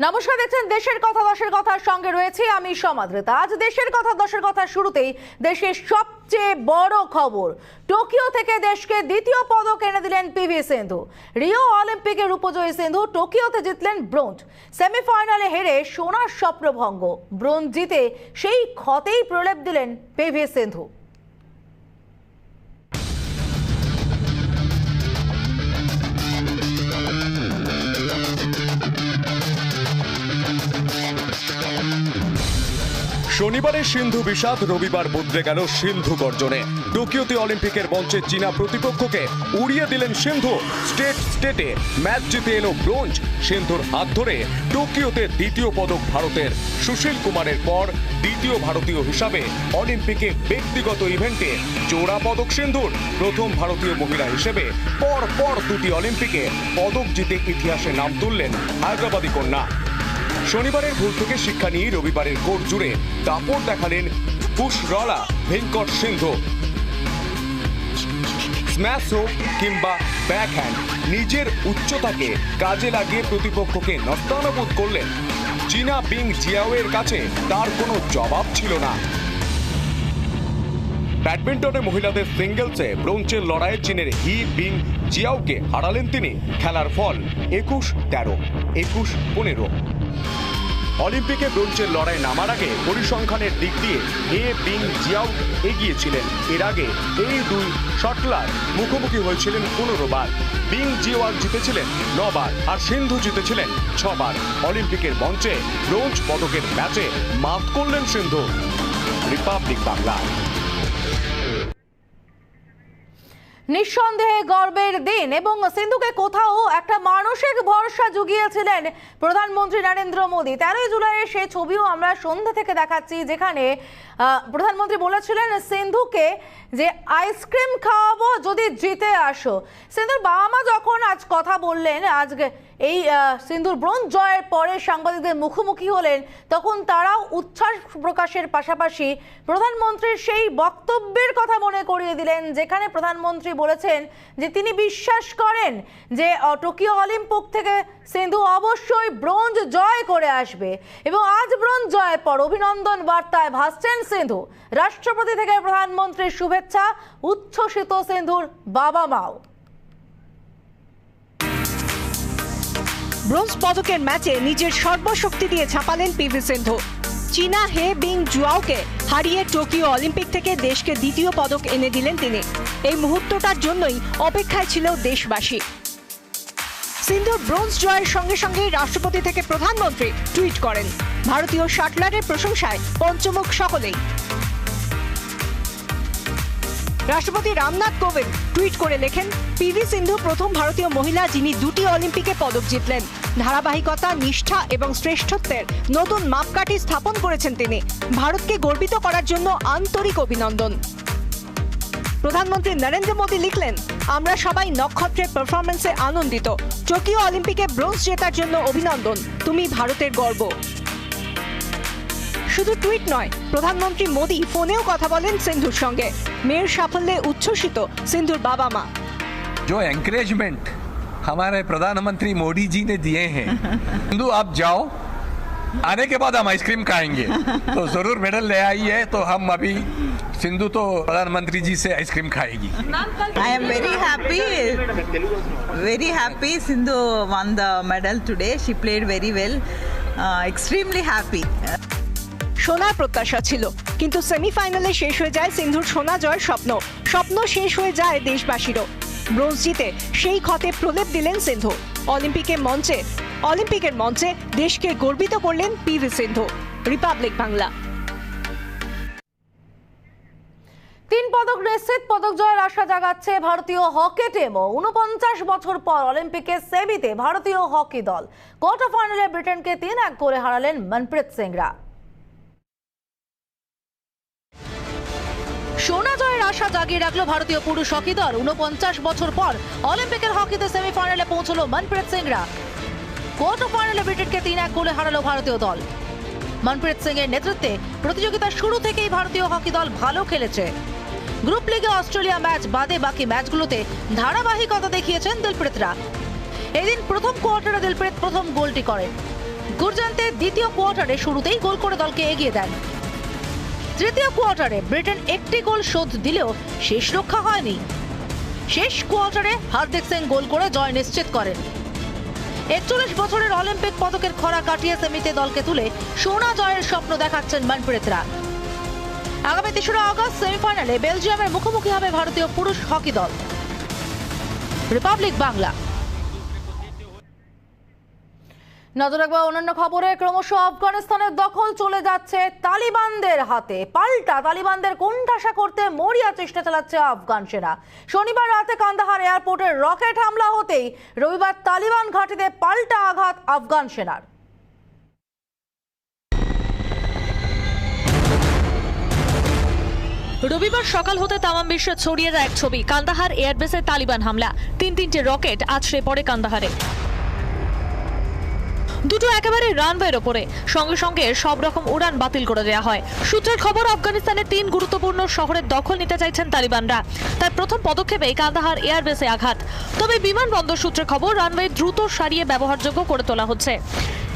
নমস্কার, দেখছেন দেশের কথা দশের কথার সঙ্গে রয়েছে আমি সমাদৃতা। আজ দেশের কথা দশের কথা শুরুতেই দেশের সবচেয়ে বড় খবর, টোকিও থেকে দেশকে দ্বিতীয় পদক এনে দিলেন পিভি সিন্ধু। রিও অলিম্পিকে রূপজয়ী সিন্ধু টোকিওতে জিতলেন ব্রোঞ্জ। সেমিফাইনালে হেরে সোনার স্বপ্নভঙ্গ, ব্রোঞ্জ জিতে সেই ক্ষতেই প্রলেপ দিলেন পিভি সিন্ধু। শনিবারে সিন্ধু বিষাদ, রবিবার বদলে গেল সিন্ধু গর্জনে। টোকিওতে অলিম্পিকের মঞ্চে চীনা প্রতিপক্ষকে উড়িয়ে দিলেন সিন্ধু। স্টেটে ম্যাচ জিতে এলো ব্রোঞ্জ। সিন্ধুর হাত ধরে টোকিওতে দ্বিতীয় পদক ভারতের। সুশীল কুমারের পর দ্বিতীয় ভারতীয় হিসাবে অলিম্পিকে ব্যক্তিগত ইভেন্টে জোড়া পদক সিন্ধুর। প্রথম ভারতীয় মহিলা হিসেবে পর দুটি অলিম্পিকে পদক জিতে ইতিহাসে নাম তুললেন হায়দ্রাবাদী কন্যা। শনিবারের ভুল থেকে শিক্ষা নিয়ে রবিবারের কোর্ট জুড়ে দাপট দেখালেন পুশরলা ভেঙ্কট সিন্ধু। স্ম্যাশ হোক কিংবা ব্যাকহ্যান্ড, নিজের উচ্চতাকে কাজে লাগিয়ে প্রতিপক্ষকে নস্তানাবুদ করলেন। চীনা বিং জিয়াওয়ের কাছে তার কোনো জবাব ছিল না। ব্যাডমিন্টনে মহিলাদের সিঙ্গেলসে ব্রোঞ্জের লড়াইয়ে চীনের হি বিং জিয়াওকে হারালেন তিনি। খেলার ফল 21-13, 21-15। অলিম্পিকে ব্রোঞ্জের লড়াই নামার আগে পরিসংখ্যানের দিক দিয়ে হে বিং জিয়াও এগিয়েছিলেন। এর আগে এই দুই শটলার মুখোমুখি হয়েছিলেন 15 বার। বিং জিয়াও জিতেছিলেন 9 বার আর সিন্ধু জিতেছিলেন 6 বার। অলিম্পিকের মঞ্চে ব্রোঞ্জ পদকের ম্যাচে মাত করলেন সিন্ধু। রিপাবলিক বাংলা। নিঃসন্দেহে গর্বের দিন, এবং সিন্ধুকে কোথাও একটা মানসিক ভরসা জুগিয়েছিলেন প্রধানমন্ত্রী নরেন্দ্র মোদী। 13 জুলাইয়ের সেই ছবিও আমরা সন্ধ্যা থেকে দেখাচ্ছি, যেখানে প্রধানমন্ত্রী বলেছিলেন সিন্ধুকে যে আইসক্রিম খাওয়াবো যদি জিতে আসো। সিন্ধুর বাবা মা যখন আজ কথা বললেন, আজকে এই সিন্ধুর ব্রোঞ্জ জয়ের পরে সাংবাদিকদের মুখোমুখি হলেন, তখন তারাও উচ্ছ্বাস প্রকাশের পাশাপাশি প্রধানমন্ত্রীর সেই বক্তব্যের কথা মনে করিয়ে দিলেন, যেখানে প্রধানমন্ত্রী বলেছেন যে তিনি বিশ্বাস করেন যে টোকিও অলিম্পিক থেকে সিন্ধু অবশ্যই ব্রোঞ্জ জয় করে আসবে। এবং আজ ব্রোঞ্জ জয়ের পর অভিনন্দন বার্তায় ভাসছেন সিন্ধু। রাষ্ট্রপতি থেকে প্রধানমন্ত্রীর শুভেচ্ছা, উচ্ছ্বসিত সিন্ধুর বাবা মাও। ব্রোঞ্জ পদকের ম্যাচে নিজের সর্বশক্তি দিয়ে ছাপালেন পিভি সিন্ধু। চীনা হে বিং জুয়াওকে হারিয়ে টোকিও অলিম্পিক থেকে দেশকে দ্বিতীয় পদক এনে দিলেন তিনি। এই মুহূর্তটার জন্যই অপেক্ষায় ছিল দেশবাসী। সিন্ধুর ব্রোঞ্জ জয়ের সঙ্গে সঙ্গে রাষ্ট্রপতি থেকে প্রধানমন্ত্রী টুইট করেন। ভারতীয় শাটলারের প্রশংসায় পঞ্চমুখ সকলেই। রাষ্ট্রপতি রামনাথ কোবিন্দ টুইট করে লেখেন, পিভি সিন্ধু প্রথম ভারতীয় মহিলা যিনি দুটি অলিম্পিকে পদক জিতলেন। ধারাবাহিকতা, নিষ্ঠা এবং শ্রেষ্ঠত্বের নতুন মাপকাঠি স্থাপন করেছেন তিনি। ভারতকে গর্বিত করার জন্য আন্তরিক অভিনন্দন। প্রধানমন্ত্রী নরেন্দ্র মোদী লিখলেন, আমরা সবাই নক্ষত্রের পারফরমেন্সে আনন্দিত। টোকিও অলিম্পিকে ব্রোঞ্জ জেতার জন্য অভিনন্দন, তুমি ভারতের গর্ব। শুধু টুইট নয়, প্রধানমন্ত্রী মোদী ফোনেও কথা বলেন সিন্ধুর সঙ্গে। মেয়ের সাফল্যে উচ্ছ্বসিত সিন্ধুর বাবা মা। जो एनकरेजमेंट हमारे प्रधानमंत्री मोदी जी ने दिए हैं, सिंधु आप जाओ, आने के बाद हम आइसक्रीम खाएंगे, तो जरूर मेडल ले आई है। तो हम अभी सिंधु तो प्रधानमंत्री जी से आइसक्रीम खाएगी। I am very happy. Sindhu won the medal today. She played very well. Extremely happy. সোনার প্রত্যাশা ছিল, কিন্তু সেমিফাইনালে শেষ হয়ে যায় সিন্ধুর সোনা জয়ের স্বপ্ন শেষ হয়ে যায় দেশবাসীরও। ব্রোঞ্জ জিতে সেই ক্ষতে প্রলেপ দিলেন সিন্ধু। অলিম্পিকের মঞ্চে দেশকে গর্বিত করলেন পিভি সিন্ধু। রিপাবলিক বাংলা। 3 পদক নিশ্চিত, পদক জয়ের আশা জাগাচ্ছে ভারতীয় হকি টিমও। 49 বছর পর অলিম্পিকে সেমিতে ভারতীয় হকি দল কোয়ার্টার ফাইনালে ব্রিটেনকে 3-1 করে হারালেন মনপ্রীত সিংরা। সোনা জয়ের আশা জাগিয়ে রাখলো ভারতীয় পুরুষ হকি দল। 49 বছর পর অলিম্পিকের হকিতে সেমিফাইনালে পৌঁছলো মনপ্রীত সিংরা। কোয়ার্টার ফাইনালে ব্রিটেনকে 3-1 করে হারালো ভারতীয় দল। মনপ্রীত সিং এর নেতৃত্বে প্রতিযোগিতার শুরু থেকেই ভারতীয় হকি দল ভালো খেলেছে। গ্রুপ লিগে অস্ট্রেলিয়া ম্যাচ বাদে বাকি ম্যাচগুলোতে ধারাবাহিকতা দেখিয়েছেন দিলপ্রীতরা। এদিন প্রথম কোয়ার্টারে দিলপ্রীত প্রথম গোলটি করেন। গুরজান্তে দ্বিতীয় কোয়ার্টারে শুরুতেই গোল করে দলকে এগিয়ে দেন। তৃতীয় কোয়ার্টারে ব্রিটেন একটি গোল শোধ দিলেও শেষ রক্ষা হয়নি। শেষ কোয়ার্টারে হার্দিক সিং গোল করে জয় নিশ্চিত করেন। 41 বছরের অলিম্পিক পদকের খরা কাটিয়ে সেমিতে দলকে তুলে সোনা জয়ের স্বপ্ন দেখাচ্ছেন মনপ্রীত রায়। আগামী 3রা আগস্ট সেমিফাইনালে বেলজিয়ামের মুখোমুখি হবে ভারতীয় পুরুষ হকি দল। রিপাবলিক বাংলা। নজর রাখবো অন্যান্য খবরে। ক্রমশ আফগানিস্তানের দখল চলে যাচ্ছে তালিবানদের হাতে। পাল্টা তালিবানদের কোণঠাসা করতে মরিয়া চেষ্টা চালাচ্ছে আফগান সেনা। শনিবার রাতে কান্দাহার এয়ারপোর্টে রকেট হামলা হতেই রবিবার তালিবান ঘাঁটিতে পাল্টা আঘাত আফগান সেনার। রবিবার সকাল হতে তামাম বিশ্বে ছড়িয়ে যায় এক ছবি। কান্দাহার এয়ারবেসে তালিবান হামলা। তিনটে রকেট আছড়ে পড়ে কান্দাহারে। দুটো একেবারে রানওয়ের ওপরে। সঙ্গে সঙ্গে সব রকম উড়ান বাতিল করে দেওয়া হয়। সূত্রের খবর, আফগানিস্তানের 3 গুরুত্বপূর্ণ শহরের দখল নিতে চাইছেন তালিবানরা। তার প্রথম পদক্ষেপে কান্দাহার এয়ারবেসে আঘাত। তবে বিমানবন্দর সূত্রের খবর, রানওয়ে দ্রুত সারিয়ে ব্যবহারযোগ্য করে তোলা হচ্ছে।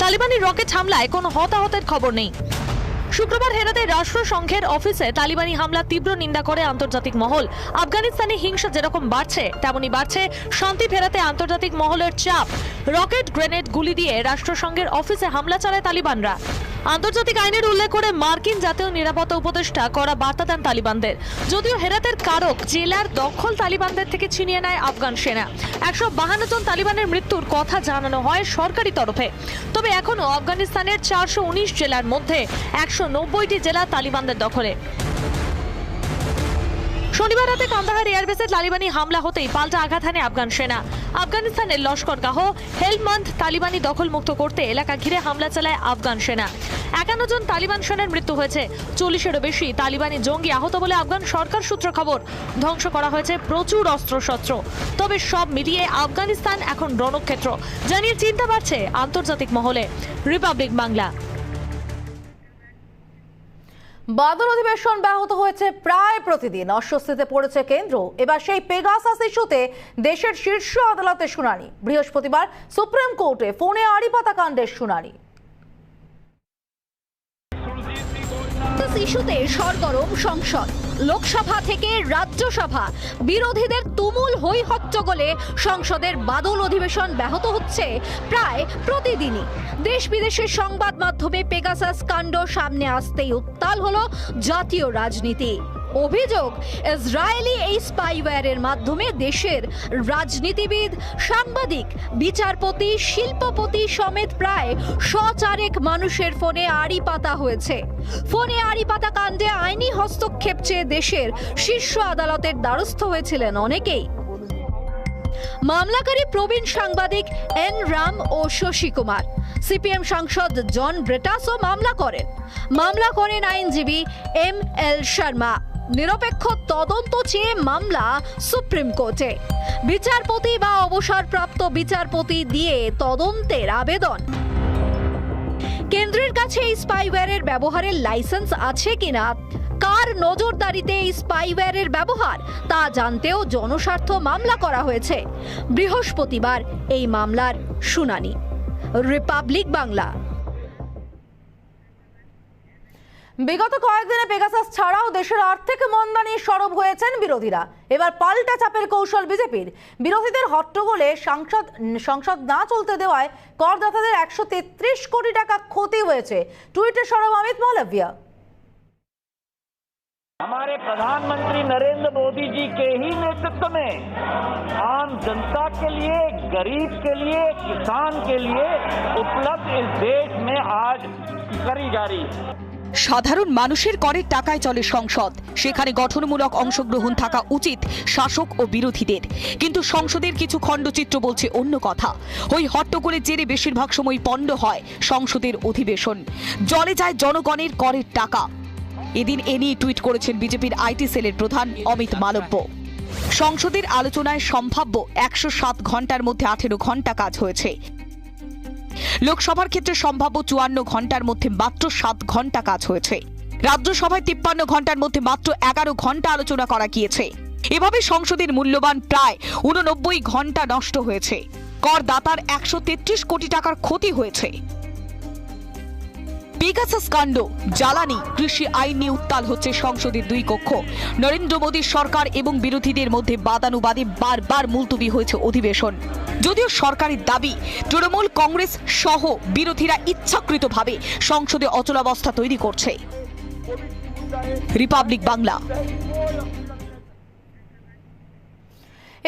তালিবানি রকেট হামলায় কোনো হতাহতের খবর নেই। শুক্রবার হেরাতে রাষ্ট্রসংঘের অফিসে তালিবানি হামলা তীব্র নিন্দা করে আন্তর্জাতিক মহল। আফগানিস্তানে হিংসা যেরকম বাড়ছে, তেমনি বাড়ছে শান্তি ফেরাতে আন্তর্জাতিক মহলের চাপ। রকেট, গ্রেনেড, গুলি দিয়ে রাষ্ট্রসংঘের অফিসে হামলা চালায় তালিবানরা। আন্তর্জাতিক আইনের উল্লেখ করে মার্কিন জাতীয় নিরাপত্তা উপদেষ্টা কড়া বার্তা দেন তালিবানদের। যদিও হেরাতের কারক জেলার দখল তালিবানদের থেকে ছিনিয়ে নেয় আফগান সেনা। 152 জন তালিবানের মৃত্যুর কথা জানানো হয় সরকারি তরফে। তবে এখনো আফগানিস্তানের 419 জেলার মধ্যে 190টি জেলা তালিবানদের দখলে। শনিবার রাতে কান্দাহার এয়ারবেসে তালিবানি হামলা হতেই পাল্টা আঘাত হানে আফগান সেনা। আফগানিস্তানের লস্করগাহ হেলমন্দ তালিবানি দখলমুক্ত করতে এলাকা ঘিরে হামলা চালায় আফগান সেনা। 51 জন তালিবান সেনার মৃত্যু হয়েছে। 40-এরও বেশি তালিবানি জঙ্গি আহত বলে আফগান সরকার সূত্র খবর। ধ্বংস করা হয়েছে প্রচুর অস্ত্রশস্ত্র। তবে সব মিলিয়ে আফগানিস্তান এখন রণক্ষেত্র, জানিয়ে চিন্তা বাড়ছে আন্তর্জাতিক মহলে। রিপাবলিক বাংলা। বাদল অধিবেশন ব্যাহত হয়েছে প্রায় প্রতিদিন। অস্বস্তিতে পড়েছে কেন্দ্র। এবার সেই পেগাসাস ইস্যুতে দেশের শীর্ষ আদালতে শুনানি। বৃহস্পতিবার সুপ্রিম কোর্টে ফোনে আড়িপাতা কাণ্ডের শুনানি। ইস্যুতে সরগরম সংসদ। লোকসভা থেকে রাজ্যসভা, বিরোধীদের তুমুল হৈ হট্টগোলে সংসদের বাদল অধিবেশন ব্যাহত হচ্ছে প্রায় প্রতিদিনই। দেশ বিদেশের সংবাদ মাধ্যমে পেগাসাস কাণ্ড সামনে আসতেই উত্তাল হলো জাতীয় রাজনীতি। অভিযোগ, ইসরায়েলি এই স্পাইওয়্যারের মাধ্যমে দেশের রাজনীতিবিদ, সাংবাদিক, বিচারপতি, শিল্পপতি সমেত প্রায় 104 মানুষের ফোনে আড়িপাতা হয়েছে। ফোনে আড়িপাতা কাণ্ডে আইনি হস্তক্ষেপ চেয়ে দেশের শীর্ষ আদালতের দ্বারস্থ হয়েছিলেন অনেকেই। মামলাকারী প্রবীণ সাংবাদিক এন রাম ও শশী কুমার। সিপিএম সাংসদ জন ব্রেটাসও মামলা করেন আইনজীবী এম এল শর্মা। নিরপেক্ষ তদন্ত চেয়ে মামলা সুপ্রিম কোর্টে। বিচারপতি বা অবসরপ্রাপ্ত বিচারপতি দিয়ে তদন্তের আবেদন। কেন্দ্রের কাছে এই স্পাইওয়্যারের ব্যবহারের লাইসেন্স আছে কিনা, কার নজরদারিতে এই স্পাইওয়্যারের ব্যবহার, তা জানতেও জনস্বার্থ মামলা করা হয়েছে। বৃহস্পতিবার এই মামলার শুনানি। রিপাবলিক বাংলা। বিগত কয়েকদিনে পেগাসাস ছাড়াও দেশের আর্থিক মন্দানি সরব হয়েছেন বিরোধীরা। এবার পাল্টা চাপের কৌশল বিজেপির। বিরোধীদের হট্টগোলে সংসদ না চলতে দেওয়ায় করদাতাদের 133 কোটি টাকা ক্ষতি হয়েছে। টুইটে সরব অমিত মালভিয়া। हमारे प्रधानमंत्री नरेंद्र मोदी जी के ही नेतृत्व में आम जनता के लिए, गरीब के लिए, किसान के लिए उपलब्ध इस देश में आज करी जा रही है। সাধারণ মানুষের করের টাকায় চলে সংসদ। সেখানে গঠনমূলক অংশগ্রহণ থাকা উচিত শাসক ও বিরোধীদের। কিন্তু সংসদের কিছু খণ্ডচিত্র বলছে অন্য কথা। ওই হট্টগোলের জেরে বেশিরভাগ সময় পণ্ড হয় সংসদের অধিবেশন। জলে যায় জনগণের করের টাকা। এদিন এ নিয়ে টুইট করেছেন বিজেপির আইটি সেলের প্রধান অমিত মালব্য। সংসদের আলোচনায় সম্ভাব্য 107 ঘন্টার মধ্যে 18 ঘন্টা কাজ হয়েছে। লোকসভার ক্ষেত্রে সম্ভাব্য 54 ঘন্টার মধ্যে মাত্র 7 ঘন্টা কাজ হয়েছে। রাজ্যসভায় 53 ঘন্টার মধ্যে মাত্র 11 ঘন্টা আলোচনা করা গিয়েছে। এভাবে সংসদের মূল্যবান প্রায় 89 ঘন্টা নষ্ট হয়েছে। করদাতার 133 কোটি টাকার ক্ষতি হয়েছে। পেগাসাস কাণ্ড, জ্বালানি, কৃষি আইন নিয়ে উত্তাল হচ্ছে সংসদের দুই কক্ষ। নরেন্দ্র মোদীর সরকার এবং বিরোধীদের মধ্যে বাদানুবাদে বারবার মুলতবি হয়েছে অধিবেশন। যদিও সরকারের দাবি, তৃণমূল কংগ্রেস সহ বিরোধীরা ইচ্ছাকৃতভাবে সংসদে অচলাবস্থা তৈরি করছে। রিপাবলিক বাংলা।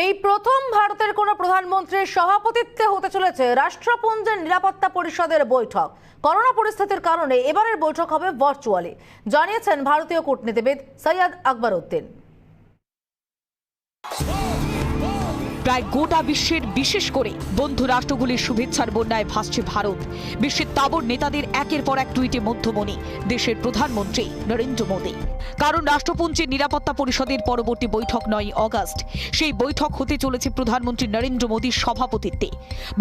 এই প্রথম ভারতের কোন প্রধানমন্ত্রীর সভাপতিত্বে হতে চলেছে রাষ্ট্রপুঞ্জের নিরাপত্তা পরিষদের বৈঠক। করোনা পরিস্থিতির কারণে এবারের বৈঠক হবে ভার্চুয়ালি, জানিয়েছেন ভারতীয় কূটনীতিবিদ সৈয়দ আকবরউদ্দিন। প্রায় গোটা বিশ্বের, বিশেষ করে বন্ধু রাষ্ট্রগুলির শুভেচ্ছার বন্যায় ভাসছে ভারত। বিশ্বের তাবর নেতাদের একের পর এক টুইটে মধ্যমণি দেশের প্রধানমন্ত্রী নরেন্দ্র মোদী। কারণ রাষ্ট্রপুঞ্জের নিরাপত্তা পরিষদের পরবর্তী বৈঠক 9 অগস্ট। সেই বৈঠক হতে চলেছে প্রধানমন্ত্রী নরেন্দ্র মোদীর সভাপতিত্বে।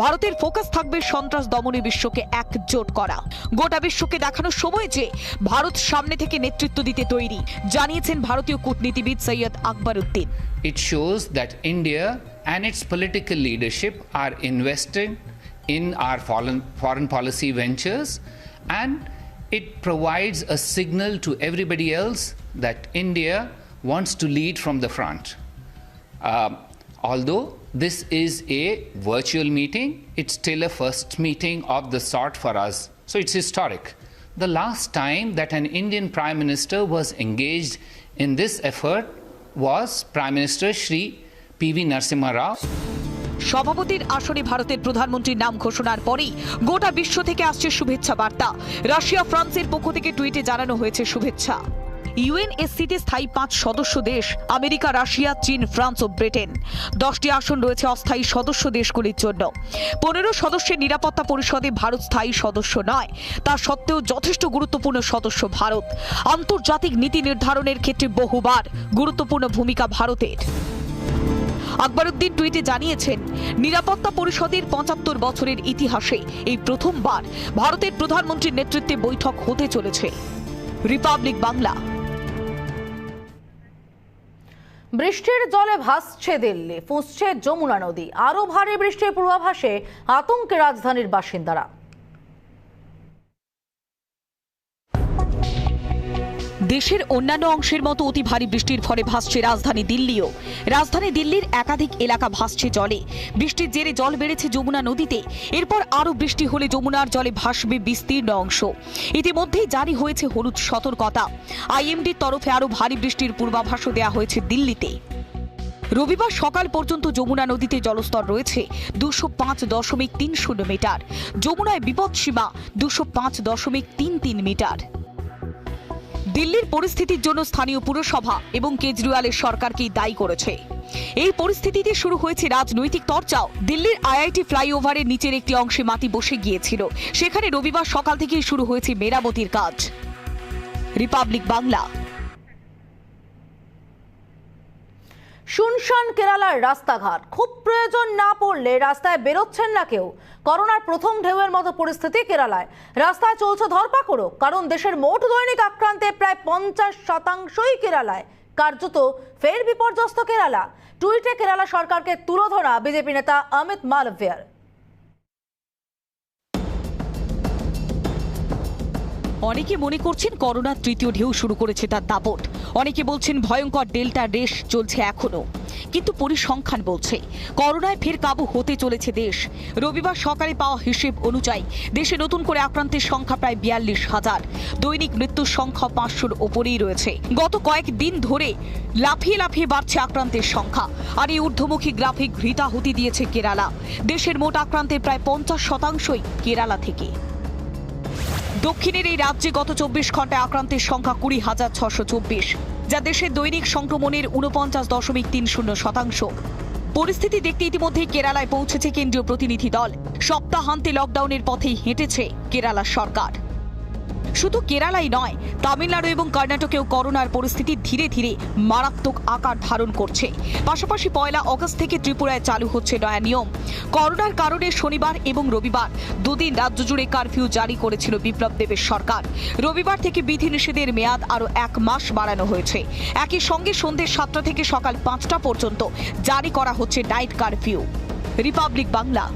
ভারতের ফোকাস থাকবে সন্ত্রাস দমনে বিশ্বকে একজোট করা, গোটা বিশ্বকে দেখানোর সময় যে ভারত সামনে থেকে নেতৃত্ব দিতে তৈরি, জানিয়েছেন ভারতীয় কূটনীতিবিদ Syed Akbaruddin. It shows that India and its political leadership are invested in our foreign policy ventures, and it provides a signal to everybody else that India wants to lead from the front. Although this is a virtual meeting, it's still a first meeting of the sort for us, so it's historic. The last time that an Indian Prime Minister was engaged in this effort was Prime Minister Shri P.V. Narasimha Rao. সভাপতির আসনে ভারতের প্রধানমন্ত্রীর নাম ঘোষণার পরেই গোটা বিশ্ব থেকে আসছে শুভেচ্ছা বার্তা। রাশিয়া, ফ্রান্সের পক্ষ থেকে টুইটে জানানো হয়েছে শুভেচ্ছা। ইউএনএসসিতে স্থায়ী 5 সদস্য দেশ আমেরিকা, রাশিয়া, চীন, ফ্রান্স ও ব্রিটেন। 10টি আসন রয়েছে অস্থায়ী সদস্য দেশগুলির জন্য। 15 সদস্যের নিরাপত্তা পরিষদে ভারত স্থায়ী সদস্য নয়, তা সত্ত্বেও যথেষ্ট গুরুত্বপূর্ণ সদস্য ভারত। আন্তর্জাতিক নীতি নির্ধারণের ক্ষেত্রে বহুবার গুরুত্বপূর্ণ ভূমিকা ভারতের। আকবরউদ্দিন টুইটে জানিয়েছেন, নিরাপত্তা পরিষদের 75 বছরের ইতিহাসে এই প্রথমবার ভারতের প্রধানমন্ত্রীর নেতৃত্বে বৈঠক হতে চলেছে। রিপাবলিক বাংলা। বৃষ্টির জলে ভাসছে দিল্লি, ফুঁসছে যমুনা নদী। আরো ভারী বৃষ্টির পূর্বাভাসে আতঙ্কে রাজধানীর বাসিন্দারা। দেশের অন্যান্য অংশের মতো অতি ভারী বৃষ্টির ফলে ভাসছে রাজধানী দিল্লিও। রাজধানী দিল্লির একাধিক এলাকা ভাসছে জলে। বৃষ্টির জেরে জল বেড়েছে যমুনা নদীতে। এরপর আরও বৃষ্টি হলে যমুনার জলে ভাসবে বিস্তীর্ণ অংশ। ইতিমধ্যেই জারি হয়েছে হলুদ সতর্কতা। আইএমডির তরফে আরও ভারী বৃষ্টির পূর্বাভাসও দেওয়া হয়েছে দিল্লিতে। রবিবার সকাল পর্যন্ত যমুনা নদীতে জলস্তর রয়েছে 205.30 মিটার। যমুনায় বিপদসীমা 205.33 মিটার। দিল্লির পরিস্থিতির জন্য স্থানীয় পুরসভা এবং কেজরিওয়ালের সরকারকেই দায়ী করেছে। এই পরিস্থিতিতে শুরু হয়েছে রাজনৈতিক চর্চাও। দিল্লির আইআইটি ফ্লাইওভারের নিচের একটি অংশে মাটি বসে গিয়েছিল, সেখানে রবিবার সকাল থেকেই শুরু হয়েছে মেরামতির কাজ। রিপাবলিক বাংলা। শুনশান কেরালার রাস্তাঘাট, খুব প্রয়োজন না পড়লে রাস্তায় বেরোচ্ছেন না কেউ। করোনার প্রথম ঢেউয়ের মতো পরিস্থিতি কেরালায়। রাস্তায় চলছে ধরপাকড়ও, কারণ দেশের মোট দৈনিক আক্রান্তে প্রায় 50% কেরালায়। কার্যত ফের বিপর্যস্ত কেরালা। টুইটে কেরালা সরকারকে তুলোধরা বিজেপি নেতা অমিত মালভিয়ার। অনেকে মনে করছেন করোনার তৃতীয় ঢেউ শুরু করেছে তার দাপট। অনেকে বলছেন ভয়ঙ্কর ডেল্টা রেশ চলছে এখনো, কিন্তু পরিসংখ্যান বলছে করোনায় ফের কাবু হতে চলেছে দেশ। রবিবার সকালে পাওয়া হিসেব অনুযায়ী দেশে নতুন করে আক্রান্তের সংখ্যা প্রায় 42,000। দৈনিক মৃত্যুর সংখ্যা 500-র ওপরেই রয়েছে। গত কয়েকদিন ধরে লাফিয়ে লাফিয়ে বাড়ছে আক্রান্তের সংখ্যা, আর এই ঊর্ধ্বমুখী গ্রাফিক ঘৃতাহুতি দিয়েছে কেরালা। দেশের মোট আক্রান্তের প্রায় 50%ই কেরালা থেকে। দক্ষিণের এই রাজ্যে গত 24 ঘন্টায় আক্রান্তের সংখ্যা 20,624, যা দেশের দৈনিক সংক্রমণের 49.30%। পরিস্থিতি দেখতে ইতিমধ্যেই কেরালায় পৌঁছেছে কেন্দ্রীয় প্রতিনিধি দল। সপ্তাহান্তে লকডাউনের পথেই হেঁটেছে কেরালা সরকার। শুধু কেরালাই নয়, তামিলনাড়ু এবং কর্ণাটকেও করোনার পরিস্থিতি ধীরে ধীরে মারাত্মক আকার ধারণ করছে। পাশাপাশি 1 অগস্ট থেকে ত্রিপুরায় চালু হচ্ছে নয়া নিয়ম। করোনার কারণে শনিবার এবং রবিবার দুদিন রাজ্য জুড়ে কারফিউ জারি করেছিল বিপ্লব দেবের সরকার। রবিবার থেকে বিধিনিষেধের মেয়াদ আরও 1 মাস বাড়ানো হয়েছে। একই সঙ্গে সন্ধ্যে 7টা থেকে সকাল 5টা পর্যন্ত জারি করা হচ্ছে নাইট কারফিউ। রিপাবলিক বাংলা।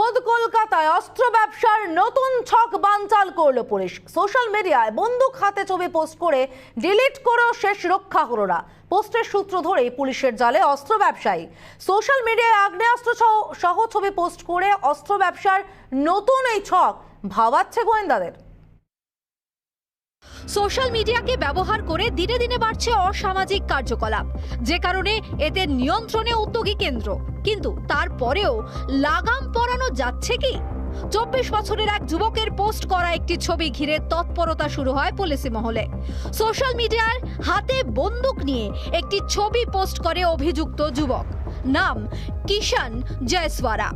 খোদ কলকাতায় অস্ত্র ব্যবসার নতুন ছক বানচাল করলো পুলিশ। সোশ্যাল মিডিয়ায় বন্দুক হাতে ছবি পোস্ট করে ডিলিট করেও শেষ রক্ষা হলো না। পোস্টের সূত্র ধরেই পুলিশের জালে অস্ত্র ব্যবসায়ী। সোশ্যাল মিডিয়ায় আগ্নেয়াস্ত্র সহ ছবি পোস্ট করে অস্ত্র ব্যবসার নতুন এই ছক ভাবাচ্ছে গোয়েন্দাদের। সোশ্যাল মিডিয়াকে ব্যবহার করে দিনে দিনে বাড়ছে অসামাজিক কার্যকলাপ, যে কারণে এতে নিয়ন্ত্রণে উদ্যোগী কেন্দ্র। কিন্তু তারপরেও লাগাম পরানো যাচ্ছে কি? 24 বছরের এক যুবকের পোস্ট করা একটি ছবি ঘিরে তৎপরতা শুরু হয় পুলিশি মহলে। সোশ্যাল মিডিয়ার হাতে বন্দুক নিয়ে একটি ছবি পোস্ট করে অভিযুক্ত যুবক। নাম কিষান জয়সওয়ারা,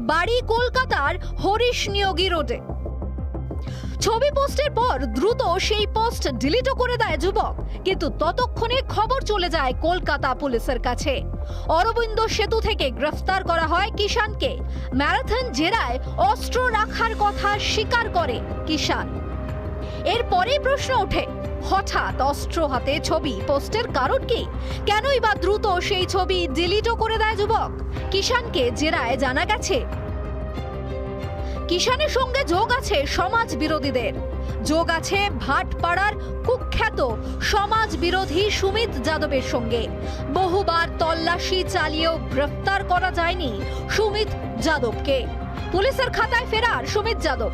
বাড়ি কলকাতার হরিশ নিয়োগী রোডে। ছবি পোস্টের পর দ্রুত সেই পোস্ট ডিলিটও করে দেয় যুবক, কিন্তু ততক্ষণে খবর চলে যায় কলকাতা পুলিশের কাছে। অরবিন্দ সেতু থেকে গ্রেফতার করা হয় কিষানকে। ম্যারাথন জেরায় অস্ত্র রাখার কথা স্বীকার করে কিষান। এরপরেই প্রশ্ন ওঠে, হঠাৎ অস্ত্র হাতে ছবি পোস্টের কারণ কি? কেনই বা দ্রুত সেই ছবি ডিলিটও করে দেয় যুবক? কিষানকে জেরায় জানা গেছে কিষানের সঙ্গে যোগ আছে সমাজ বিরোধীদের। যোগ আছে ভাটপাড়ার কুখ্যাত সমাজ বিরোধী সুমিত যাদবের সঙ্গে। বহুবার তল্লাশি চালিয়েও গ্রেফতার করা যায়নি সুমিত যাদবকে। পুলিশের খাতায় ফেরার সুমিত যাদব।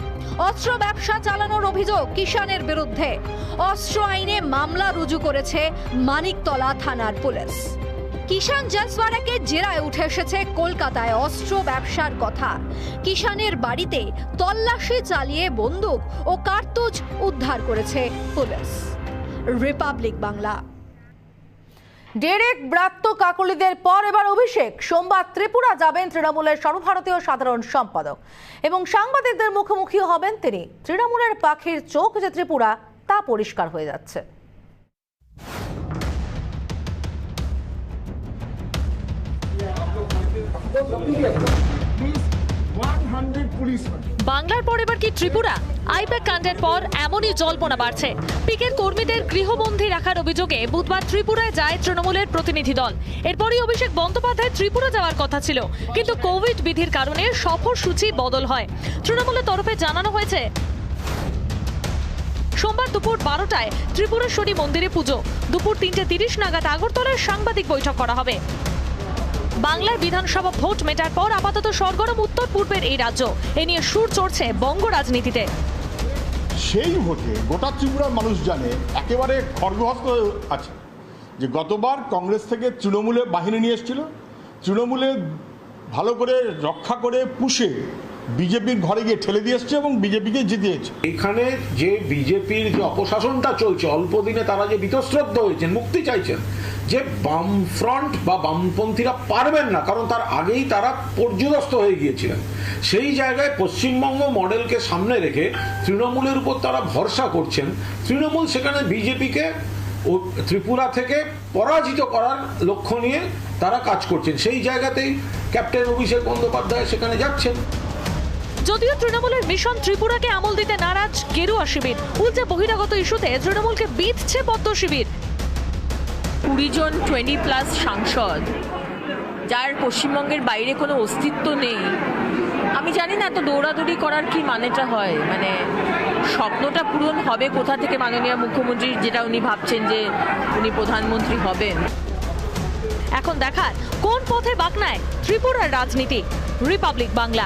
অস্ত্র ব্যবসা চালানোর অভিযোগ কিষানের বিরুদ্ধে। অস্ত্র আইনে মামলা রুজু করেছে মানিকতলা থানার পুলিশ। কিষান জয়সওয়ারাকে জেরায় উঠে এসেছে কলকাতায় অস্ত্র ব্যবসার কথা। কিষানের বাড়িতে তল্লাশি চালিয়ে বন্দুক ও কার্তুজ উদ্ধার করেছে পুলিশ। রিপাবলিক বাংলা। ডেরেক ব্রাত্য কাকলিদের পর এবার অভিষেক। সোমবার ত্রিপুরা যাবেন তৃণমূলের সর্বভারতীয় সাধারণ সম্পাদক এবং সাংবাদিকদের মুখোমুখি হবেন তিনি। তৃণমূলের পাখির চোখ যে ত্রিপুরা তা পরিষ্কার হয়ে যাচ্ছে। বাংলার পর এবার কি ত্রিপুরা? আইপ্যাক কাণ্ডের পর এমনই জল্পনা বাড়ছে। পিকের কর্মীদের গৃহবন্দী রাখার অভিযোগে বুধবার ত্রিপুরায় যায় তৃণমূলের প্রতিনিধি দল। এরপরই অভিষেক বন্দ্যোপাধ্যায় ত্রিপুরা যাওয়ার কথা ছিল, কিন্তু কোভিড বিধির কারণে সফর সূচি বদল হয়। তৃণমূলের তরফে জানানো হয়েছে সোমবার দুপুর 12টায় ত্রিপুরেশ্বরী মন্দিরে পুজো। দুপুর 3:30 নাগাদ আগরতলায় সাংবাদিক বৈঠক করা হবে। বাংলার বিধানসভা ভোট মেটার পর আপাতত সরগরম উত্তর পূর্বের এই রাজ্য। এ নিয়ে সুর চড়ছে বঙ্গ রাজনীতিতে। সেই ভোটে গোটা ত্রিপুরার মানুষ জানে, একেবারে খড়গহস্ত আছে যে গতবার কংগ্রেস থেকে তৃণমূলে বাহিনী নিয়ে এসেছিল, তৃণমূলে ভালো করে রক্ষা করে পুষে বিজেপির ঘরে গিয়ে ঠেলে দিয়ে এসছে এবং বিজেপিকে জিতিয়েছে। এখানে যে বিজেপির যে অপশাসনটা চলছে, অল্প দিনে তারা যে বিতশ্রদ্ধ হয়েছেন, মুক্তি চাইছেন, যে বামফ্রন্ট বা বামপন্থীরা পারবেন না, কারণ তার আগেই তারা পর্যদস্ত হয়ে গিয়েছিলেন। সেই জায়গায় পশ্চিমবঙ্গ মডেলকে সামনে রেখে তৃণমূলের উপর তারা ভরসা করছেন। তৃণমূল সেখানে বিজেপিকে ত্রিপুরা থেকে পরাজিত করার লক্ষ্য নিয়ে তারা কাজ করছেন। সেই জায়গাতেই ক্যাপ্টেন অভিষেক বন্দ্যোপাধ্যায় সেখানে যাচ্ছেন। যদিও তৃণমূলের মিশন ত্রিপুরাকে আমল দিতে নারাজ গেরুয়া শিবির, উল্টে বহিরাগত ইস্যুতে তৃণমূলকে বিঁধছে পদ্ম শিবির। 20 জন 20+ সাংসদ, যার পশ্চিমবঙ্গের বাইরে কোনো অস্তিত্ব নেই। আমি জানি না এত দৌড়াদৌড়ি করার কি মানেটা হয়। মানে স্বপ্নটা পূরণ হবে কোথা থেকে মাননীয় মুখ্যমন্ত্রীর, যেটা উনি ভাবছেন যে উনি প্রধানমন্ত্রী হবেন। এখন দেখার কোন পথে বাঁক নেয় ত্রিপুরার রাজনীতি। রিপাবলিক বাংলা।